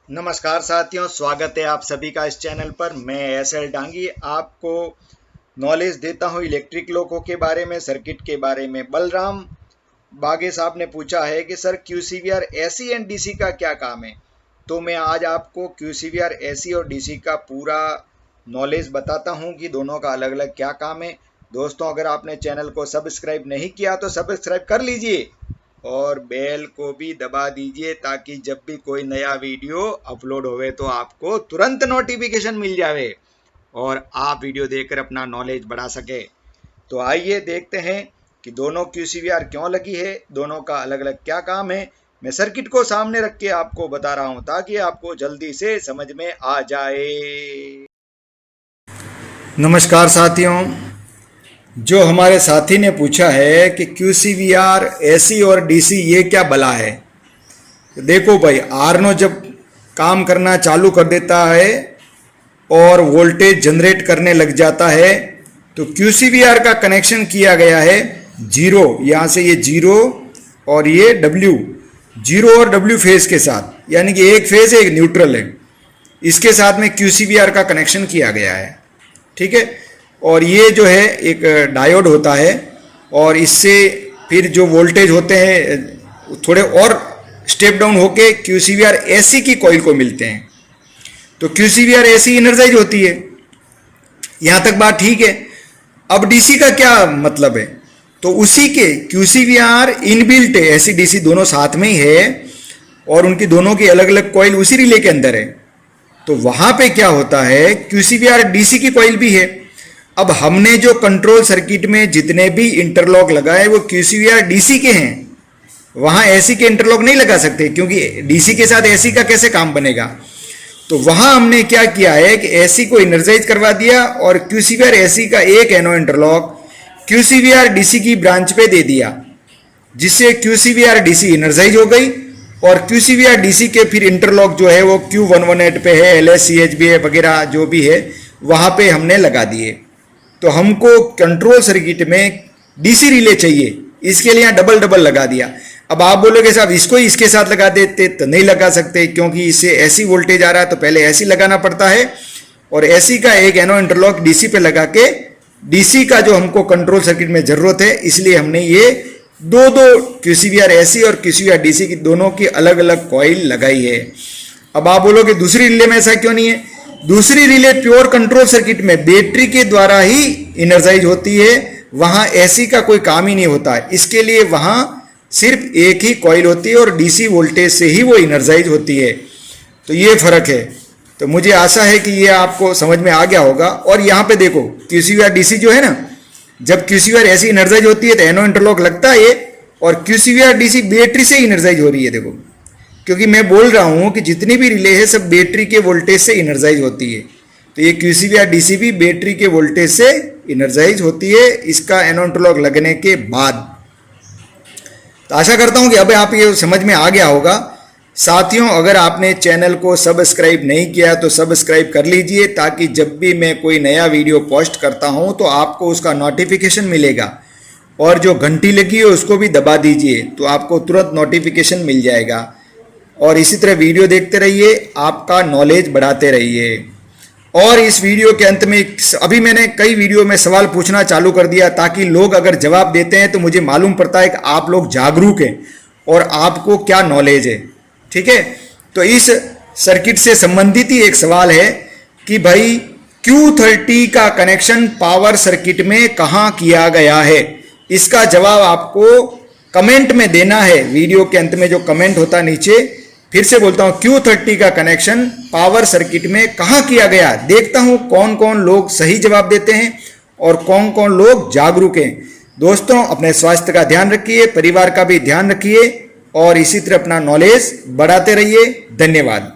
नमस्कार साथियों, स्वागत है आप सभी का इस चैनल पर। मैं एसएल डांगी आपको नॉलेज देता हूं इलेक्ट्रिक लोकों के बारे में, सर्किट के बारे में। बलराम बागे साहब ने पूछा है कि सर क्यूसीवीआर एसी एंड डीसी का क्या काम है। तो मैं आज आपको क्यूसीवीआर एसी और डीसी का पूरा नॉलेज बताता हूं कि दोनों का अलग अलग क्या काम है। दोस्तों, अगर आपने चैनल को सब्सक्राइब नहीं किया तो सब्सक्राइब कर लीजिए और बेल को भी दबा दीजिए ताकि जब भी कोई नया वीडियो अपलोड होवे तो आपको तुरंत नोटिफिकेशन मिल जावे और आप वीडियो देखकर अपना नॉलेज बढ़ा सके। तो आइए देखते हैं कि दोनों क्यूसीवीआर क्यों लगी है, दोनों का अलग अलग क्या काम है। मैं सर्किट को सामने रख के आपको बता रहा हूं ताकि आपको जल्दी से समझ में आ जाए। नमस्कार साथियों, जो हमारे साथी ने पूछा है कि क्यूसीवीआर एसी और डीसी ये क्या बला है। तो देखो भाई, आरनो जब काम करना चालू कर देता है और वोल्टेज जनरेट करने लग जाता है तो क्यूसीवीआर का कनेक्शन किया गया है जीरो, यहाँ से ये जीरो और ये डब्ल्यू, जीरो और डब्ल्यू फेज के साथ, यानी कि एक फेज एक न्यूट्रल है, इसके साथ में क्यूसीवीआर का कनेक्शन किया गया है। ठीक है, और ये जो है एक डायोड होता है और इससे फिर जो वोल्टेज होते हैं थोड़े और स्टेप डाउन होके क्यूसीवीआर एसी की कॉइल को मिलते हैं। तो क्यूसीवीआर एसी एनर्जाइज होती है, यहाँ तक बात ठीक है। अब डीसी का क्या मतलब है, तो उसी के क्यूसीवीआर इनबिल्ट है, एसी डीसी दोनों साथ में ही है और उनकी दोनों की अलग अलग कॉइल उसी रिले के अंदर है। तो वहां पे क्या होता है, क्यूसीवीआर डीसी की कॉइल भी है। अब हमने जो कंट्रोल सर्किट में जितने भी इंटरलॉक लगाए वो क्यूसीवीआर डीसी के हैं, वहां एसी के इंटरलॉक नहीं लगा सकते क्योंकि डीसी के साथ एसी का कैसे काम बनेगा। तो वहां हमने क्या किया है कि एसी को एनर्जाइज करवा दिया और क्यूसीवीआर एसी का एक एनो इंटरलॉक क्यूसीवीआर डीसी की ब्रांच पे दे दिया, जिससे क्यूसीवीआर डीसी एनर्जाइज हो गई और क्यूसीवीआर डीसी के फिर इंटरलॉक जो है वो Q118 पे है, LSCHB है वगैरह जो भी है वहां पे हमने लगा दिए। तो हमको कंट्रोल सर्किट में डीसी रिले चाहिए, इसके लिए डबल डबल लगा दिया। अब आप बोलोगे साहब इसको ही इसके साथ लगा देते, तो नहीं लगा सकते क्योंकि इससे एसी वोल्टेज आ रहा है तो पहले एसी लगाना पड़ता है और एसी का एक एनो इंटरलॉक डीसी पे लगा के डीसी का जो हमको कंट्रोल सर्किट में जरूरत है, इसलिए हमने ये दो क्यूसीवीआर एसी और क्यूसीवीआर डीसी की दोनों की अलग अलग कॉइल लगाई है। अब आप बोलोगे दूसरी रिले में ऐसा क्यों नहीं है। दूसरी रिले प्योर कंट्रोल सर्किट में बैटरी के द्वारा ही एनर्जाइज होती है, वहां एसी का कोई काम ही नहीं होता है, इसके लिए वहां सिर्फ एक ही कॉइल होती है और डीसी वोल्टेज से ही वो एनर्जाइज होती है। तो ये फर्क है। तो मुझे आशा है कि ये आपको समझ में आ गया होगा। और यहाँ पे देखो क्यूसीवीआर डीसी जो है ना, जब क्यूसीवीआर एसी एनर्जाइज होती है तो एनो इंटरलॉक लगता है ये, और क्यूसीवीआर डीसी बैटरी से एनर्जाइज हो रही है। देखो, क्योंकि मैं बोल रहा हूं कि जितनी भी रिले है सब बैटरी के वोल्टेज से एनर्जाइज होती है, तो ये क्यूसीवीआर डीसी भी बैटरी के वोल्टेज से एनर्जाइज होती है इसका एनो इंटरलॉक लगने के बाद। तो आशा करता हूं कि अब आप ये समझ में आ गया होगा। साथियों, अगर आपने चैनल को सब्सक्राइब नहीं किया तो सब्सक्राइब कर लीजिए ताकि जब भी मैं कोई नया वीडियो पोस्ट करता हूं तो आपको उसका नोटिफिकेशन मिलेगा, और जो घंटी लगी है उसको भी दबा दीजिए तो आपको तुरंत नोटिफिकेशन मिल जाएगा। और इसी तरह वीडियो देखते रहिए, आपका नॉलेज बढ़ाते रहिए। और इस वीडियो के अंत में अभी मैंने कई वीडियो में सवाल पूछना चालू कर दिया ताकि लोग अगर जवाब देते हैं तो मुझे मालूम पड़ता है कि आप लोग जागरूक हैं और आपको क्या नॉलेज है। ठीक है, तो इस सर्किट से संबंधित ही एक सवाल है कि भाई Q30 का कनेक्शन पावर सर्किट में कहां किया गया है। इसका जवाब आपको कमेंट में देना है। वीडियो के अंत में जो कमेंट होता है नीचे, फिर से बोलता हूं, Q30 का कनेक्शन पावर सर्किट में कहां किया गया। देखता हूं कौन कौन लोग सही जवाब देते हैं और कौन कौन लोग जागरूक हैं। दोस्तों, अपने स्वास्थ्य का ध्यान रखिए, परिवार का भी ध्यान रखिए और इसी तरह अपना नॉलेज बढ़ाते रहिए। धन्यवाद।